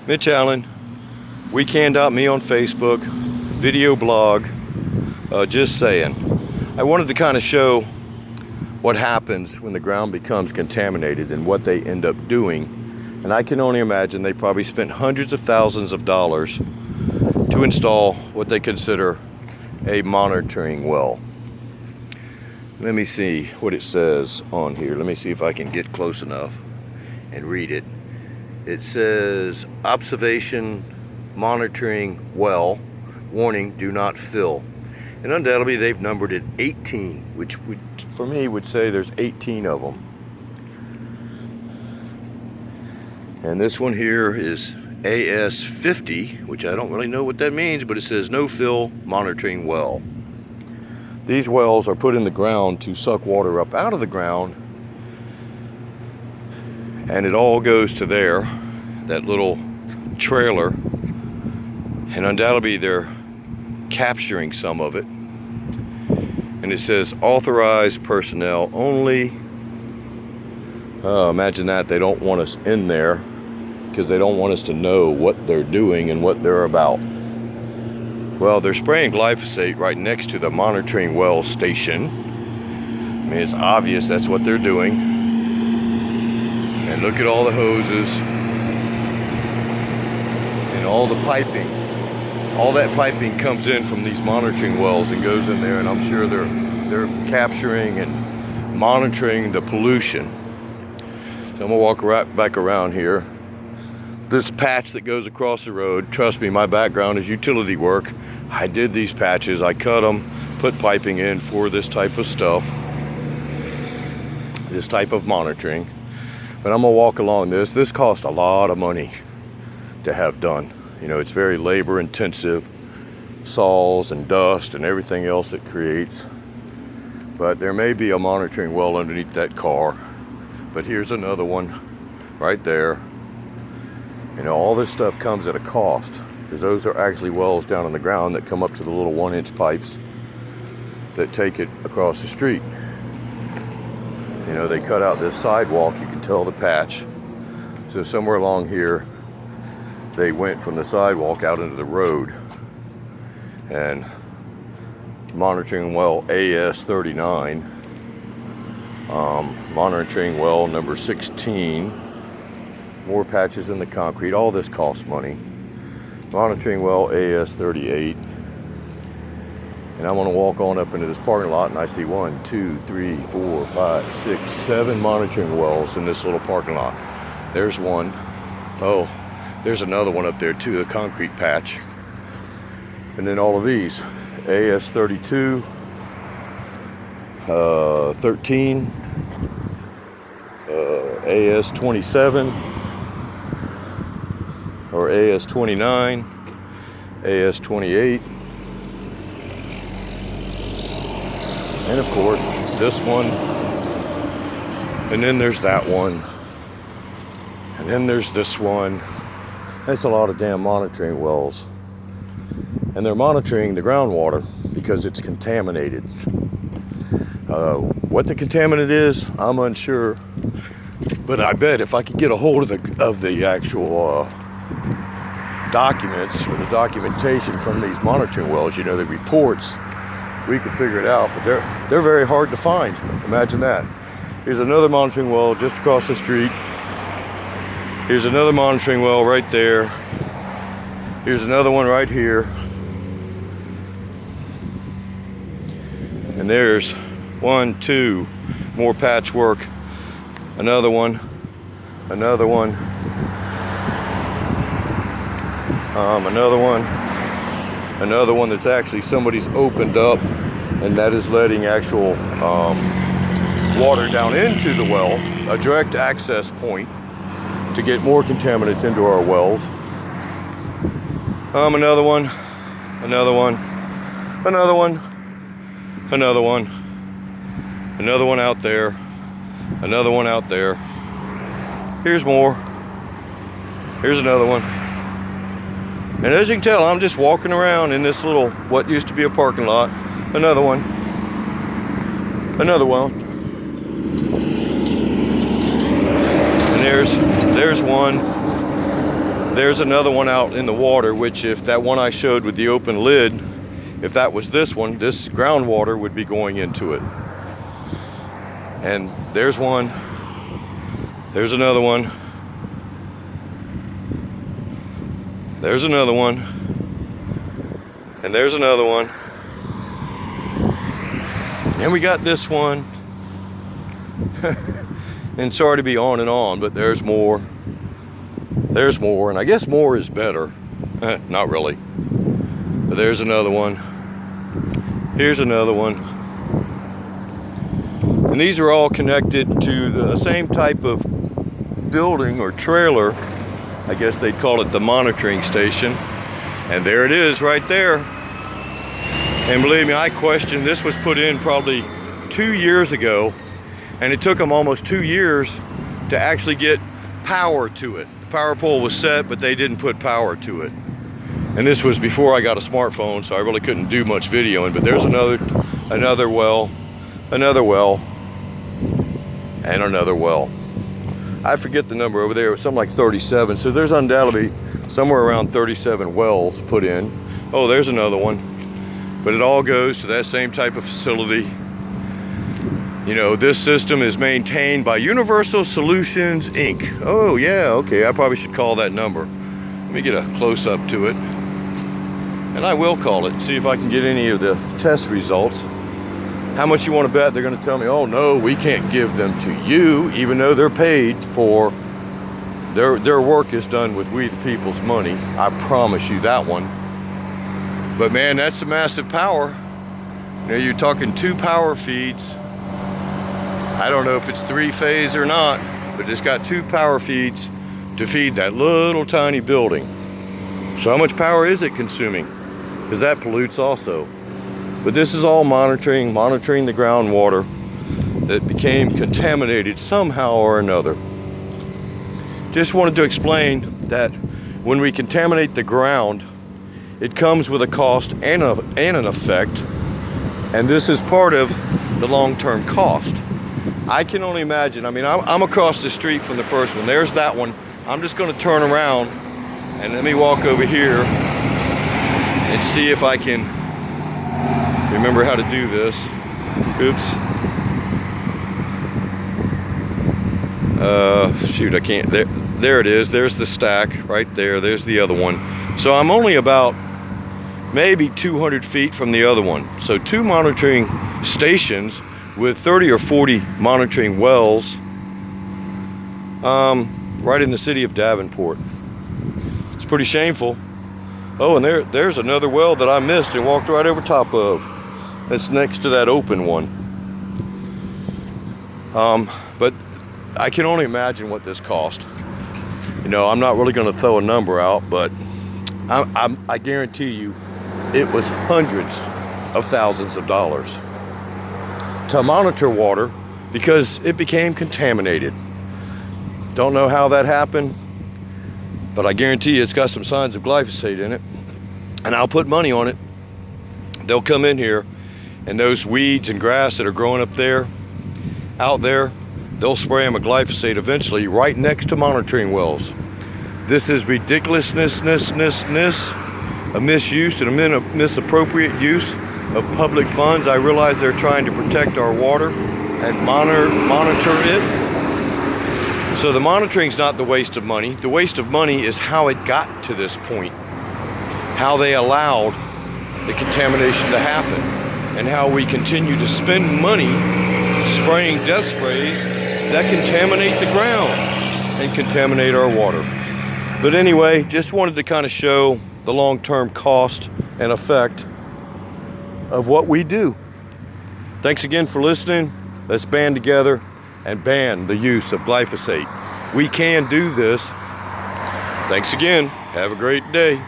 Mitch Allen, weekend.me on Facebook, video blog, just saying. I wanted to kind of show what happens when the ground becomes contaminated and what they end up doing. And I can only imagine they probably spent hundreds of thousands of dollars to install what they consider a monitoring well. Let me see what it says on here. Let me see if I can get close enough and read it. It says observation monitoring well, warning, do not fill. And undoubtedly they've numbered it 18, which would, for me, would say there's 18 of them. And this one here is AS50, which I don't really know what that means, but it says no fill monitoring well. These wells are put in the ground to suck water up out of the ground, and it all goes to there, that little trailer, and undoubtedly they're capturing some of it. And it says authorized personnel only. Imagine that. They don't want us in there because they don't want us to know what they're doing and what they're about. Well, they're spraying glyphosate right next to the monitoring well station. I mean, it's obvious that's what they're doing. And look at all the hoses and all the piping. All that piping comes in from these monitoring wells and goes in there, and I'm sure they're capturing and monitoring the pollution. So I'm gonna walk right back around here. This patch that goes across the road, trust me, my background is utility work. I did these patches, I cut them, put piping in for this type of stuff, this type of monitoring. But I'm gonna walk along this. This cost a lot of money to have done. You know, it's very labor intensive, saws and dust and everything else it creates. But there may be a monitoring well underneath that car. But here's another one right there. You know, all this stuff comes at a cost, because those are actually wells down on the ground that come up to the little 1-inch pipes that take it across the street. You know, they cut out this sidewalk, you can tell the patch. So somewhere along here, they went from the sidewalk out into the road. And monitoring well AS39, monitoring well number 16, more patches in the concrete. All this costs money. Monitoring well AS38. And I'm gonna walk on up into this parking lot, and I see 1, 2, 3, 4, 5, 6, 7 monitoring wells in this little parking lot. There's one. Oh, there's another one up there too, a concrete patch. And then all of these, AS32, 13, AS27, or AS29, AS28, and of course this one, and then there's that one, and then there's this one. That's a lot of damn monitoring wells. And they're monitoring the groundwater because it's contaminated. What the contaminant is, I'm unsure. But I bet if I could get a hold of the actual documents or the documentation from these monitoring wells, you know, the reports, we could figure it out. But they're very hard to find. Imagine that. Here's another monitoring well just across the street. Here's another monitoring well right there. Here's another one right here. And there's 1, 2 more patchwork. Another one. Another one. Another one. Another one that's actually somebody's opened up, and that is letting actual water down into the well, a direct access point to get more contaminants into our wells. Another one, another one, another one, another one, another one out there, another one out there. Here's more. Here's another one. And as you can tell, I'm just walking around in this little, what used to be a parking lot. Another one. Another one. And there's one. there's another one out in the water, which if that one I showed with the open lid, if that was this one, this groundwater would be going into it. And there's one, there's another one, there's another one, and there's another one. And we got this one. And sorry to be on and on, but there's more. There's more, and I guess more is better. Not really. But there's another one. Here's another one. And these are all connected to the same type of building or trailer. I guess they'd call it the monitoring station. And there it is right there. And believe me, I questioned, this was put in probably 2 years ago, and it took them almost 2 years to actually get power to it. The power pole was set, but they didn't put power to it. And this was before I got a smartphone, so I really couldn't do much videoing. But there's another well, another well, and another well. I forget the number over there, it was something like 37. So there's undoubtedly somewhere around 37 wells put in. Oh, there's another one. But it all goes to that same type of facility. You know, this system is maintained by Universal Solutions, Inc. Oh yeah, okay, I probably should call that number. Let me get a close-up to it. And I will call it and see if I can get any of the test results. How much you want to bet they're going to tell me, oh no, we can't give them to you, even though they're paid for, their work is done with we the people's money. I promise you that one. But man, that's a massive power. You know, you're talking 2 power feeds. I don't know if it's 3-phase or not, but it's got 2 power feeds to feed that little tiny building. So how much power is it consuming? Because that pollutes also. But this is all monitoring the groundwater that became contaminated somehow or another. Just wanted to explain that when we contaminate the ground, it comes with a cost and an effect, and this is part of the long-term cost. I can only imagine. I mean, I'm across the street from the first one. There's that one. I'm just going to turn around and let me walk over here and see if I can remember how to do this. Oops. Shoot, I can't. There it is. There's the stack right there. There's the other one. So I'm only about maybe 200 feet from the other one. So 2 monitoring stations with 30 or 40 monitoring wells right in the city of Davenport. It's pretty shameful. Oh, and there's another well that I missed and walked right over top of. That's next to that open one. But I can only imagine what this cost. You know, I'm not really going to throw a number out, but I guarantee you it was hundreds of thousands of dollars to monitor water because it became contaminated. Don't know how that happened, but I guarantee you it's got some signs of glyphosate in it, and I'll put money on it. They'll come in here, and those weeds and grass that are growing up there, out there, they'll spray them with glyphosate eventually right next to monitoring wells. This is ridiculousness, a misuse and a misappropriate use of public funds. I realize they're trying to protect our water and monitor it. So the monitoring's not the waste of money. The waste of money is how it got to this point, how they allowed the contamination to happen, and how we continue to spend money spraying death sprays that contaminate the ground and contaminate our water. But anyway, just wanted to kind of show the long-term cost and effect of what we do. Thanks again for listening. Let's band together and ban the use of glyphosate. We can do this. Thanks again. Have a great day.